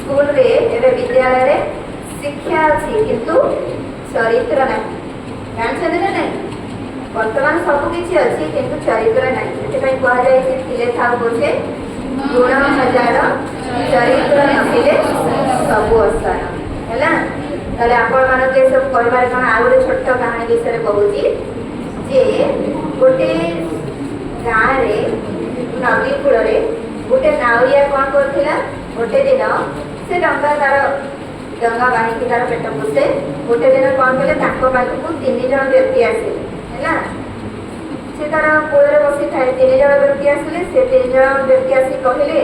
School रे एबे विद्यालय रे शिक्षा अच्छी किंतु चरित्र नहीं जानते ना नहीं वर्तमान सब किसी अच्छी किंतु चरित्र नहीं से कह जाए था बोझे गुण हजार चरित्र नथिले सबू असार है ताले आपण मानक ये सब कहबार कौन आ गोटे छोट कहानी विषय कहूँ जे गोटे गाँव रे नदी कूल गोटे नाउरिया कौन करथिला गोटे दिन से डंगा तार डंगा बांधिकी तार पेट पोषे गोटे दिन कौन कले पाखक 3 जन व्यक्ति आसिले है से तार कूल बसी थाए 3 जन व्यक्ति आसिले से 3 जन व्यक्ति आसी कहले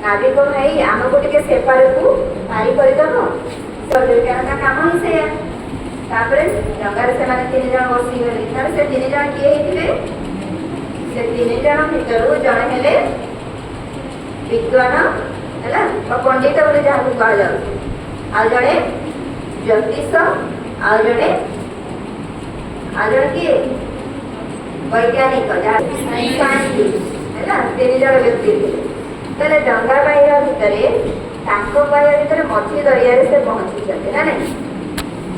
नाविक भाई आमको टिके सेपार को पारी करदेव काम ही से डंगार से 3 जन बसी गले से 3 जन किए से 3 जन भितर जड़े हेले विद्वान है पंडित बोले जहाँ कह जाए जड़े ज्योतिष जड़े किए वैज्ञानिक साइंटिस्ट है 3 जन व्यक्ति थे डंगा बाह्य भितर बाह्य मझी दरिया से पहुँची ना नहीं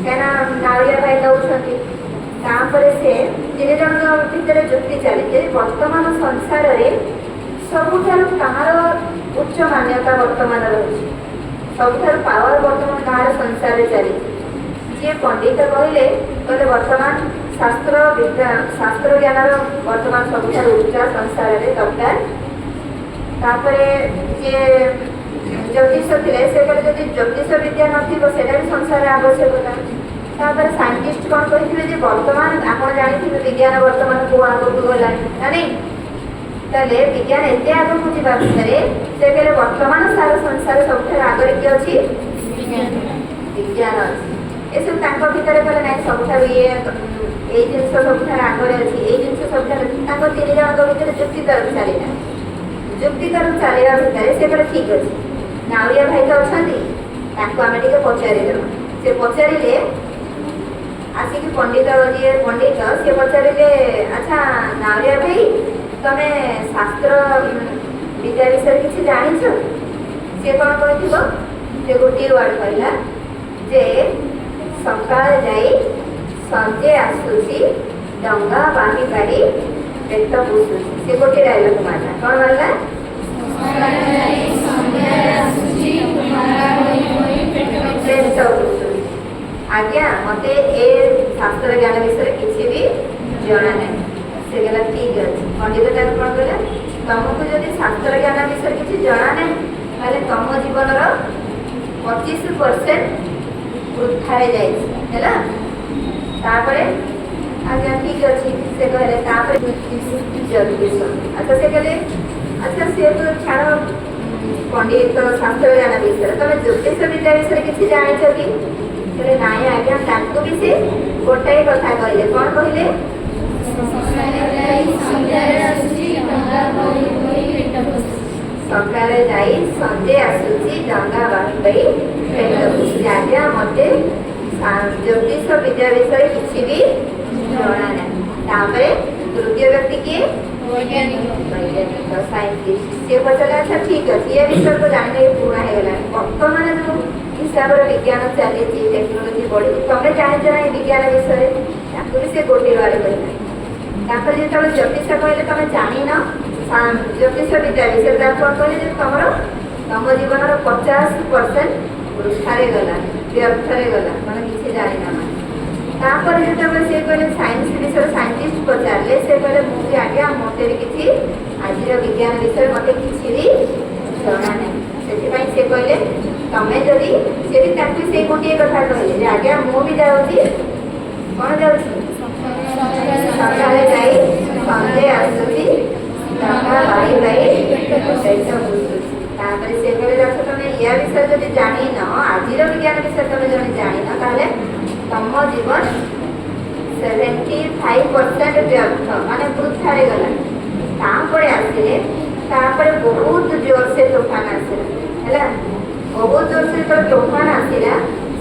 कहीं नाविया भाई नौकरी से 3 जन भितर जुक्ति चली वर्तमान संसार में सबुठार कहार उच्च मान्यता वर्तमान रही सबुठार पावर वर्तमान कहार संसार में चली जी पंडित कहले वर्तमान शास्त्र शास्त्र ज्ञान वर्तमान सबुठार उच्च संसार में दरकार जे ज्योतिष थे से कहले ज्योतिष विद्या नथिबा भी संसार आवश्यकता तापर साइंटिस्ट कौन कही वर्तमान आप जानी विज्ञान वर्तमान को आगक गला ना नहीं ताले विज्ञान एत आगक जा भितर से कहले वर्तमान सारा संसार सब आगे किए अच्छी विज्ञान अच्छी ये सब भितर कहले ना सब ये जिन सब आगे अच्छी ये जिन सब 3 जन भितर जुक्ति तरफ चलना जुक्ति तरफ चलवा भितर से कहले ठीक अच्छे नाउरिया भाई तो अच्छा आम टे पचारिदेव से पचारे आसिक पंडित जी पंडित सी पचारे अच्छा नाउरिया भाई तमे शास्त्र विद्या विषय किसी जान सी कौन कही गोटे वर्ड कहला जे सकाल जाई संजे आसूसी डंगा बाही पारी पेट पोषुची से गोटे डायलॉग मारला कौन मारला आज्ञा मत ए शास्त्र ज्ञान विषय किसी भी जना ना से गला ठीक अच्छे पंडित कौन कहला तुमको जब शास्त्र ज्ञान विषय किसी जना ना तुम जीवन 25% वृद्धारे जाए आज्ञा ठीक अच्छे से कहले ज्योतिष अच्छा से कहले अच्छा सी तो छाड़ पंडित शास्त्र ज्ञान विषय तुम ज्योतिष विद्या विषय किसी जाच कि नाई आज्ञा भी से गोटाए कथा कहले कौन कहले सकाले जाई संजे आसूची डंगा बाही पाई पेट पोषुची आज्ञा मत ज्योतिष विद्या विषय किसी भी जना ना तृतीय व्यक्ति किए वैज्ञानिक साइंटिस्ट सी पचारे अच्छा ठीक अच्छे ये विषय को जानने पुराना होगा बर्तमान जो हिसाब से विज्ञान चली टेक्नोलोजी बढ़ी तुम्हें जान ना विज्ञान विषय भी से गोटे बारे कहना जो ज्योतिष कहले तुम जान ज्योतिष विद्या विषय कौन कहले तुम तुम जीवन 50% वृथारे गला व्यर्थरे गला मैंने किसी जाना तापर जो से कहले साइंस विषय साइंटिस्ट पचारे से कहले मुझे आज्ञा मत किसी आज विज्ञान विषय मत किसी भी जना ना से कहले तुम्हें जदि से भी से गोटे कथा कहले आज्ञा मुझे जाऊँगी कौन जाऊँगी सकाले जाई संजे आसूची डंगा बाही पाई पेट पोषुची से कहले अच्छा तुम या विषय जब जान आज विज्ञान विषय तुम जब जान तुम जीवन 75% व्यर्थ माने वृथारे गला तापर आसिले बहुत जोर से तूफान आसला है बहुत जोर से जो तूफान आसला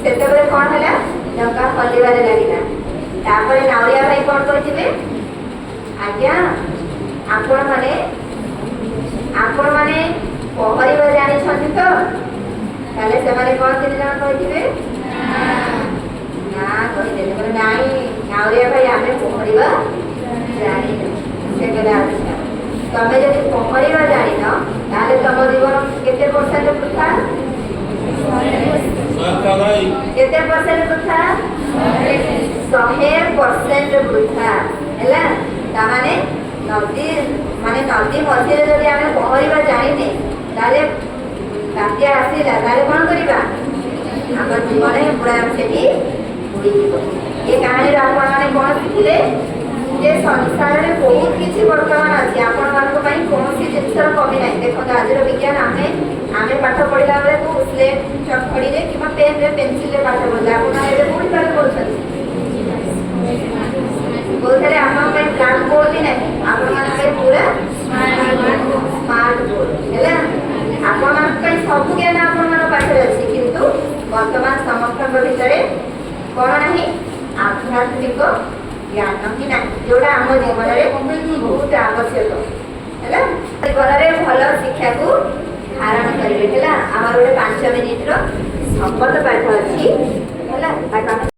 से कौन है डंगा हलिबार लगे तापर नाउरिया भाई कौन कहे आज्ञा आपण माने पहरिबा जानी तो ସେମାନେ କ'ଣ 3 ଜଣ କହିଥିବେ? ନା କହିଦେଲେ କହିଲେ ନାଇଁ କାଉରିଆ ଭାଇ ଆମେ ପହଁରିବା ଜାଣିନୁ। ସେ କହିଲେ ଆଚ୍ଛା ତମେ ଯଦି ପହଁରିବା ଜାଣିନ ତାହେଲେ ତମ ଜୀବନ କେତେ ପରସେଣ୍ଟ ବୃଥା? କେତେ ପରସେଣ୍ଟ ବୃଥା? 100% ବୃଥା ହେଲା। ତାମାନେ ନଦୀ ମଝିରେ ଯଦି ଆମେ ପହଁରିବା ଜାଣିନେ ତାହେଲେ ବାତ୍ୟା ଆସିଲା ତାହେଲେ କ'ଣ କରିବା? ଆମ ଜୀବନ ପୁରା ସେଠି ବୁଡ଼ିଯିବ। ଏ କାହାଣୀରୁ ଆପଣମାନେ କ'ଣ ଶିଖିଲେ? ଯେ ସଂସାରରେ ବହୁତ କିଛି ବର୍ତ୍ତମାନ ଅଛି, ଆପଣମାନଙ୍କ ପାଇଁ କୌଣସି ଜିନିଷର କମି ନାହିଁ। ଦେଖନ୍ତୁ ଆଜିର ବିଜ୍ଞାନ ଆମେ ପାଠ ପଢ଼ିଲା ବେଳେ ସ୍ଲେଟ ଚକଡ଼ିରେ କିମ୍ବା ପେନ୍ରେ ପେନସିଲରେ ପାଠ ପଢ଼ିଲେ, ଆପଣମାନେ ଏବେ କେଉଁଠି ପାଠ ପଢ଼ୁଛନ୍ତି? କୋଉଥିରେ? ଆପଣଙ୍କ ପାଇଁ ବ୍ଲାକ୍ ବୋର୍ଡ ବି ନାହିଁ, ଆପଣମାନଙ୍କ ପାଇଁ ପୁରା ସ୍ମାର୍ଟ ବୋର୍ଡ ହେଲା। ଆପଣମାନଙ୍କ ପାଇଁ ସବୁ ଜ୍ଞାନ ଆପଣମାନଙ୍କ ପାଖରେ ଅଛି, କିନ୍ତୁ ବର୍ତ୍ତମାନ ସମସ୍ତଙ୍କ ଭିତରେ କ'ଣ ନାହିଁ? ଆଧ୍ୟାତ୍ମିକ ଜ୍ଞାନ ହିଁ ନାହିଁ, ଯୋଉଟା ଆମ ଜୀବନରେ ବହୁତ ଆବଶ୍ୟକ ହେଲା। ଜୀବନରେ ଭଲ ଶିକ୍ଷାକୁ ଧାରଣ କରିବେ ହେଲା। ଆମର ଗୋଟେ 5 ମିନିଟର ଶପଥ ପାଠ ଅଛି ହେଲା, ତାକୁ ଆମେ